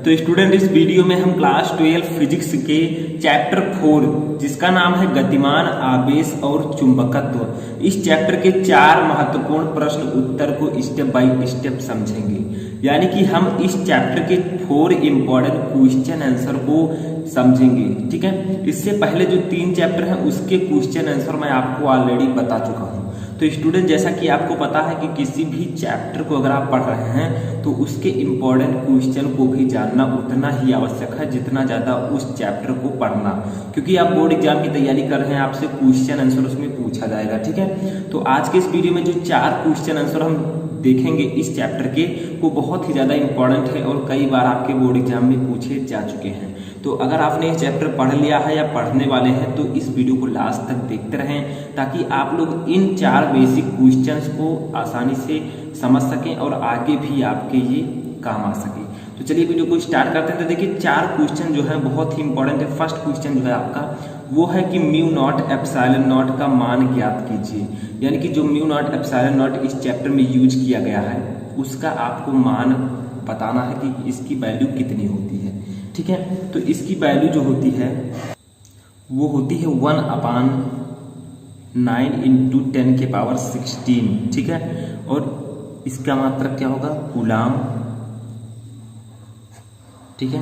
तो स्टूडेंट इस वीडियो में हम क्लास 12 फिजिक्स के चैप्टर 4 जिसका नाम है गतिमान आवेश और चुंबकत्व, इस चैप्टर के 4 महत्वपूर्ण प्रश्न उत्तर को स्टेप बाय स्टेप समझेंगे। यानी कि हम इस चैप्टर के 4 इंपॉर्टेंट क्वेश्चन आंसर को समझेंगे। ठीक है, इससे पहले जो 3 चैप्टर हैं उसके क्वेश्चन आंसर मैं आपको ऑलरेडी बता चुका हूं। तो स्टूडेंट जैसा कि आपको पता है कि किसी भी चैप्टर को अगर आप पढ़ रहे हैं तो उसके इम्पोर्टेंट क्वेश्चन को भी जानना उतना ही आवश्यक है जितना ज़्यादा उस चैप्टर को पढ़ना, क्योंकि आप बोर्ड एग्जाम की तैयारी कर रहे हैं, आपसे क्वेश्चन आंसर उसमें पूछा जाएगा। ठीक है, तो आज के इस वीडियो में जो 4 क्वेश्चन आंसर हम देखेंगे इस चैप्टर के, वो बहुत ही ज़्यादा इंपॉर्टेंट है और कई बार आपके बोर्ड एग्जाम में पूछे जा चुके हैं। तो अगर आपने ये चैप्टर पढ़ लिया है या पढ़ने वाले हैं तो इस वीडियो को लास्ट तक देखते रहें ताकि आप लोग इन 4 बेसिक क्वेश्चंस को आसानी से समझ सकें और आगे भी आपके ये काम आ सके। तो चलिए वीडियो को स्टार्ट करते हैं। तो देखिए 4 क्वेश्चन जो है बहुत ही इंपॉर्टेंट है। फर्स्ट क्वेश्चन जो है आपका वो है कि म्यू नॉट एप्सिलॉन नॉट का मान ज्ञात कीजिए। यानी कि जो म्यू नॉट एप्सिलॉन नॉट इस चैप्टर में यूज किया गया है उसका आपको मान बताना है कि इसकी वैल्यू कितनी होती है। ठीक है, तो इसकी वैल्यू जो होती है वो होती है 1/9 × 10 के पावर 16। ठीक है, और इसका मात्रक क्या होगा, कूलाम। ठीक है,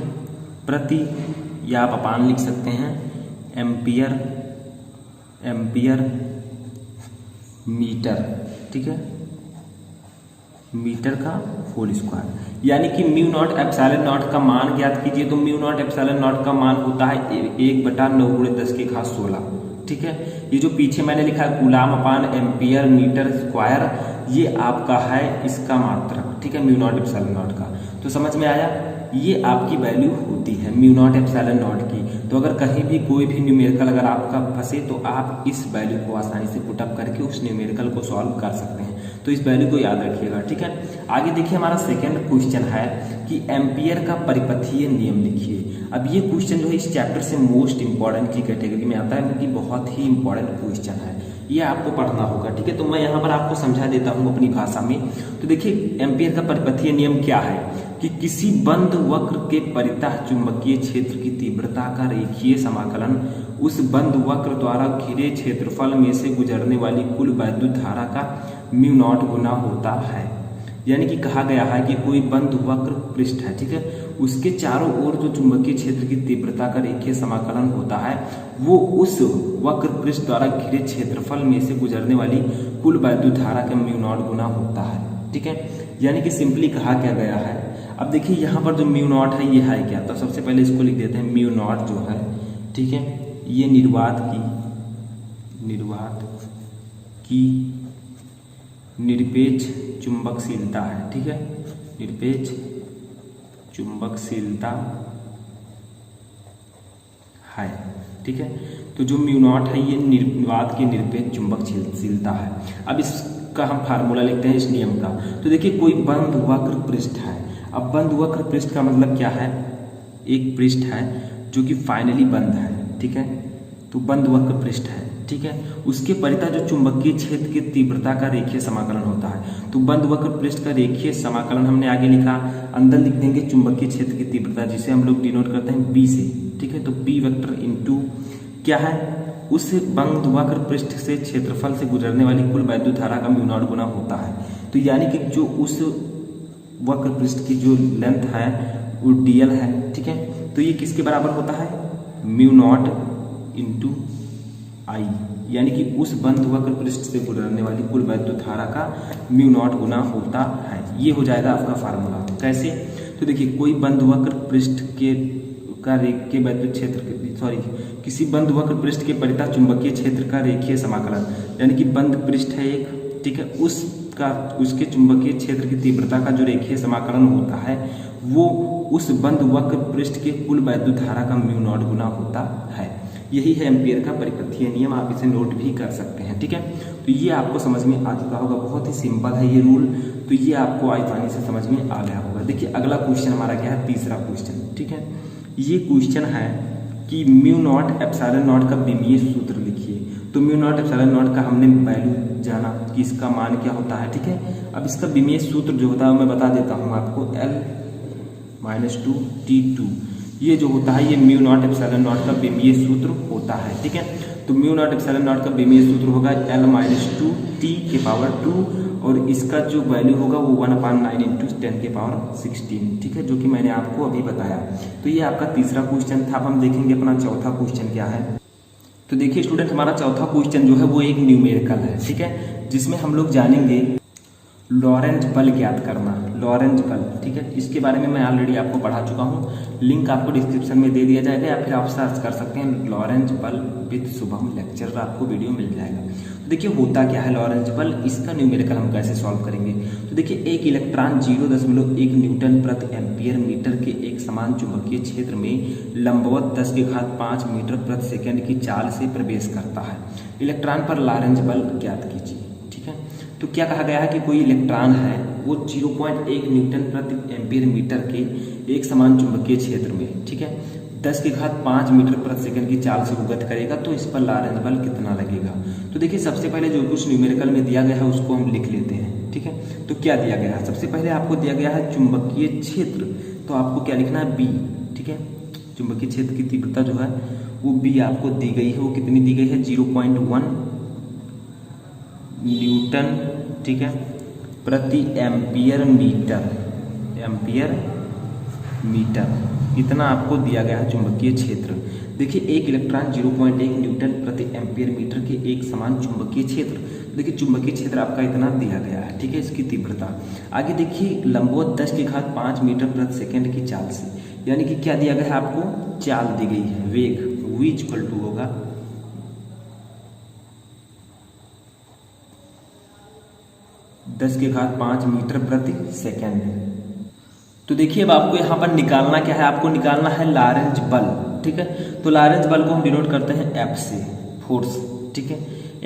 प्रति या आप अपान लिख सकते हैं एम्पियर मीटर। ठीक है, मीटर का होल स्क्वायर। यानी कि म्यू नॉट एप्सिलॉन नॉट का मान ज्ञात कीजिए। तो म्यू नॉट एप्सिलॉन नॉट का मान होता है 1/9 × 10 की घात 16। ठीक है, ये जो पीछे मैंने लिखा है कूलाम अपान एम्पियर मीटर स्क्वायर, ये आपका है इसका मात्रक। ठीक है, म्यू नॉट एप्सिलॉन नॉट का। तो समझ में आया, ये आपकी वैल्यू होती है म्यू नॉट एप्सिलॉन नॉट की। तो अगर कहीं भी कोई भी न्यूमेरिकल अगर आपका फंसे तो आप इस वैल्यू को आसानी से पुटअप करके उस न्यूमेरिकल को सॉल्व कर सकते हैं। तो इस वैल्यू को याद रखिएगा। ठीक है, आगे देखिए हमारा सेकंड क्वेश्चन है कि एम्पियर का परिपथीय नियम लिखिए। अब ये क्वेश्चन जो है इस चैप्टर से मोस्ट इंपॉर्टेंट की कैटेगरी में आता है, क्योंकि बहुत ही इंपॉर्टेंट क्वेश्चन है, ये आपको पढ़ना होगा। ठीक है, तो मैं यहाँ पर आपको समझा देता हूँ अपनी भाषा में। तो देखिए एम्पियर का परिपथीय नियम क्या है कि किसी बंद वक्र के परितः चुंबकीय क्षेत्र की तीव्रता का रेखीय समाकलन उस बंद वक्र द्वारा घिरे क्षेत्रफल में से गुजरने वाली कुल वैद्युत धारा का म्यू नॉट गुना होता है। यानी कि कहा गया है कि कोई बंद वक्र पृष्ठ है, ठीक है, उसके चारों ओर जो चुंबकीय क्षेत्र की तीव्रता का रेखीय समाकलन होता है वो उस वक्र पृष्ठ द्वारा घिरे क्षेत्रफल में से गुजरने वाली कुल वैद्युत धारा का म्यू नॉट गुना होता है। ठीक है, यानी कि सिंपली कहा क्या गया है। अब देखिए यहाँ पर जो म्यू नॉट है ये है क्या, तो सबसे पहले इसको लिख देते हैं। म्यू नॉट जो है, ठीक है, ये निर्वात की निरपेक्ष चुंबकशीलता है। ठीक है, निरपेक्ष चुंबकशीलता है। ठीक है, तो जो म्यू नॉट है ये निर्वात की निरपेक्ष चुंबकशीलता है। अब इसका हम फार्मूला लिखते हैं इस नियम का। तो देखिए कोई बंद वक्र पृष्ठ है। अब बंद वक्र पृष्ठ का मतलब क्या है, एक पृष्ठ है जो कि फाइनली बंद है। ठीक है, तो बंद वक्र पृष्ठ है। ठीक है, उसके परितः जो चुंबकीय क्षेत्र की तीव्रता का रेखीय समाकलन होता है। तो बंद वक्र पृष्ठ का रेखीय समाकलन हमने आगे लिखा, अंदर लिख देंगे चुंबकीय क्षेत्र की तीव्रता जिसे हम लोग डिनोट करते हैं बी से। ठीक है, तो बी वेक्टर इंटू क्या है, उस बंद वक्र पृष्ठ से क्षेत्रफल से गुजरने वाली कुल वैद्युत धारा का म्यू नॉट गुना होता है। तो यानी कि जो उस वक्र पृष्ठ की जो लेंथ है वो dl है। ठीक है, तो ये किसके बराबर होता है, म्यू नॉट इंटू आई, यानी कि उस बंद वक्र पृष्ठ से गुजरने वाली कुल वैद्युत धारा का म्यू नॉट गुना होता है। ये हो जाएगा आपका फार्मूला। कैसे, तो देखिए कोई बंद वक्र पृष्ठ के वैद्युत क्षेत्र किसी बंद वक्र पृष्ठ के परितः चुंबकीय क्षेत्र का रेखीय समाकलन, यानी कि बंद पृष्ठ है एक, ठीक है, उसके चुंबकीय क्षेत्र की तीव्रता का जो रेखीय समाकलन होता है वो उस बंद वक्र पृष्ठ के कुल वैद्युत धारा का म्यू नॉट गुना होता है। यही है एम्पियर का परिपथीय नियम, आप इसे नोट भी कर सकते हैं। ठीक है, तो ये आपको समझ में आ चुका होगा, बहुत ही सिंपल है ये रूल, तो ये आपको आसानी से समझ में आ गया होगा। देखिए अगला क्वेश्चन हमारा क्या है, तीसरा क्वेश्चन। ठीक है, ये क्वेश्चन है कि म्यू नॉट एप्सिलॉन नॉट का विमीय सूत्र लिखिए। तो म्यू नॉट एप्सिलॉन नॉट का हमने वैल्यू जाना कि इसका मान क्या होता है। ठीक है, अब इसका विमीय सूत्र जो होता है मैं बता देता हूँ आपको, L -2 T2, ये जो होता है ये म्यू नॉट एप्सिलॉन नॉट का बेमीय सूत्र होता है। ठीक है, तो म्यू नॉट एप्सिलॉन नॉट का बेमीय सूत्र होगा L-2 T⁴ और इसका जो वैल्यू होगा वो 1/9 × 10⁻16। ठीक है, जो कि मैंने आपको अभी बताया। तो ये आपका तीसरा क्वेश्चन था। अब हम देखेंगे अपना चौथा क्वेश्चन क्या है। तो देखिए स्टूडेंट, हमारा चौथा क्वेश्चन जो है वो एक न्यूमेरिकल है। ठीक है, जिसमें हम लोग जानेंगे लॉरेंज बल ज्ञात करना, लॉरेंज बल। ठीक है, इसके बारे में मैं ऑलरेडी आपको पढ़ा चुका हूँ, लिंक आपको डिस्क्रिप्शन में दे दिया जाएगा या फिर आप सर्च कर सकते हैं लॉरेंज बल विद शुभम लेक्चर, आपको वीडियो मिल जाएगा। तो देखिए होता क्या है लॉरेंज बल, इसका न्यूमेरिकल हम कैसे सॉल्व करेंगे। तो देखिए एक इलेक्ट्रॉन 0.1 न्यूटन प्रति एम्पियर मीटर के एक समान चुंबकीय क्षेत्र में लंबवत 10⁵ मीटर प्रति सेकंड की चाल से प्रवेश करता है। इलेक्ट्रॉन पर लॉरेंज बल ज्ञात कीजिए। ठीक है, तो क्या कहा गया है कि कोई इलेक्ट्रॉन है वो 0.1 न्यूटन प्रति एम्पियर मीटर के एक समान चुंबकीय क्षेत्र में, ठीक है, 10⁵ मीटर प्रति सेकंड की चाल से गति करेगा, तो इस पर लॉरेंज बल कितना लगेगा। तो देखिए सबसे पहले जो कुछ न्यूमेरिकल में दिया गया है उसको हम लिख लेते हैं। ठीक है, तो क्या दिया गया है, सबसे पहले आपको दिया गया है चुंबकीय क्षेत्र, तो आपको क्या लिखना है B। ठीक है, चुंबकीय क्षेत्र की तीव्रता जो है वो B आपको दी गई है। वो कितनी दी गई है, 0.1 न्यूटन, ठीक है, प्रति एम्पियर मीटर, इतना आपको दिया गया है चुंबकीय क्षेत्र। देखिए एक इलेक्ट्रॉन 0.1 न्यूटन प्रति एम्पियर मीटर के एक समान चुंबकीय क्षेत्र, देखिए चुंबकीय क्षेत्र आपका इतना दिया गया है। ठीक है, इसकी तीव्रता आगे देखिए लंबवत 10⁵ मीटर प्रति सेकंड की चाल से, यानी कि क्या दिया गया है आपको, चाल दी गई है, वेग v होगा 10⁵ मीटर प्रति सेकंड। तो देखिए अब आपको यहाँ पर निकालना क्या है, आपको निकालना है लॉरेंज बल। ठीक है, तो लॉरेंज बल को हम डिनोट करते हैं F से, फोर्स। ठीक है,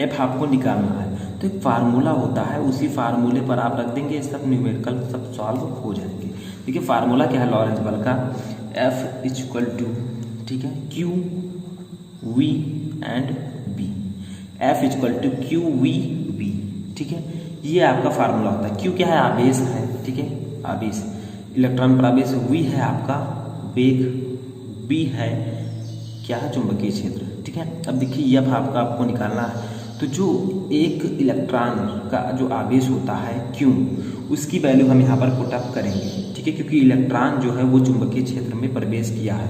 F आपको निकालना है। तो एक फार्मूला होता है, उसी फार्मूले पर आप रख देंगे, सब न्यूमेरिकल सब सॉल्व हो जाएंगे। देखिए फार्मूला क्या है लॉरेंज बल का, F ठीक है Q V and B, F Q V B। ठीक है, ये आपका फार्मूला होता है। Q क्या है, आवेश है। ठीक है, आवेश, इलेक्ट्रॉन पर आवेश, V है आपका वेग, B है क्या है, चुंबकीय क्षेत्र। ठीक है, अब देखिए F आपको निकालना है। तो जो एक इलेक्ट्रॉन का जो आवेश होता है Q, उसकी वैल्यू हम यहाँ पर पुट अप करेंगे। ठीक है, क्योंकि इलेक्ट्रॉन जो है वो चुंबकीय क्षेत्र में प्रवेश किया है।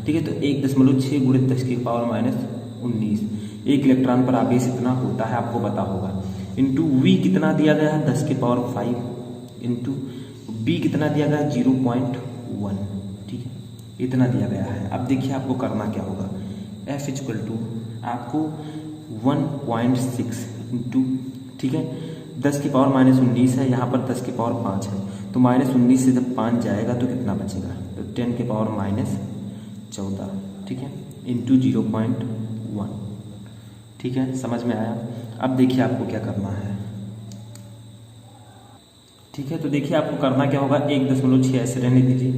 ठीक है, तो 1.6 × 10⁻19 एक इलेक्ट्रॉन पर आवेश इतना होता है, आपको पता होगा। इंटू V कितना दिया गया है, 10⁵, इंटू B कितना दिया गया है, 0.1। ठीक है, इतना दिया गया है। अब देखिए आपको करना क्या होगा, F आपको 1.6 इंटू, ठीक है, 10⁻19 है, यहाँ पर 10⁵ है, तो -19 से जब 5 जाएगा तो कितना बचेगा, तो 10⁻14। ठीक है, इंटू 0.1। ठीक है, समझ में आया। अब देखिए आपको क्या करना है। ठीक है, तो देखिए आपको करना क्या होगा, 1.6 ऐसे रहने दीजिए,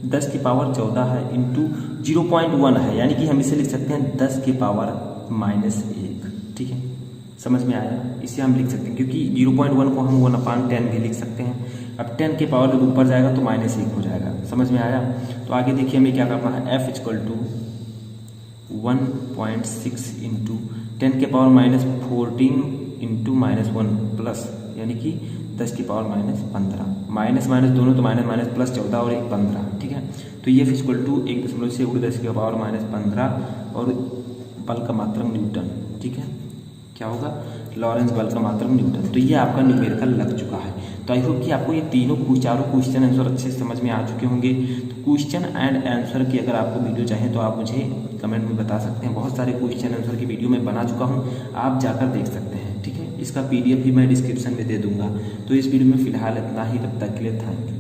10⁻14 है इंटू 0.1 है, यानी कि हम इसे लिख सकते हैं 10⁻−1। ठीक है, समझ में आया। इसे हम लिख सकते हैं क्योंकि 0.1 को हम 1/10 भी लिख सकते हैं। अब 10 के पावर जब ऊपर जाएगा तो -1 हो जाएगा। समझ में आया। तो आगे देखिए हमें क्या करना है, F 1.6 इंटू 10⁻14 इंटू -1 प्लस, यानी कि 10⁻−15, माइनस माइनस दोनों तो माइनस माइनस प्लस 14 और 1 15। ठीक है, तो ये F 1.6 × 10⁻−15 और बल का मात्रक न्यूटन। ठीक है, क्या होगा, लॉरेंज बल का मात्रक न्यूटन। तो ये आपका न्यूमेरिकल लग चुका है। तो आई होप कि आपको ये चारों क्वेश्चन आंसर अच्छे से समझ में आ चुके होंगे। तो क्वेश्चन एंड आंसर की अगर आपको वीडियो चाहिए तो आप मुझे कमेंट में बता सकते हैं। बहुत सारे क्वेश्चन आंसर की वीडियो मैं बना चुका हूँ, आप जाकर देख सकते हैं। ठीक है, इसका PDF भी मैं डिस्क्रिप्शन में दे दूंगा। तो इस वीडियो में फिलहाल इतना ही, तब तक के लिए थैंक यू।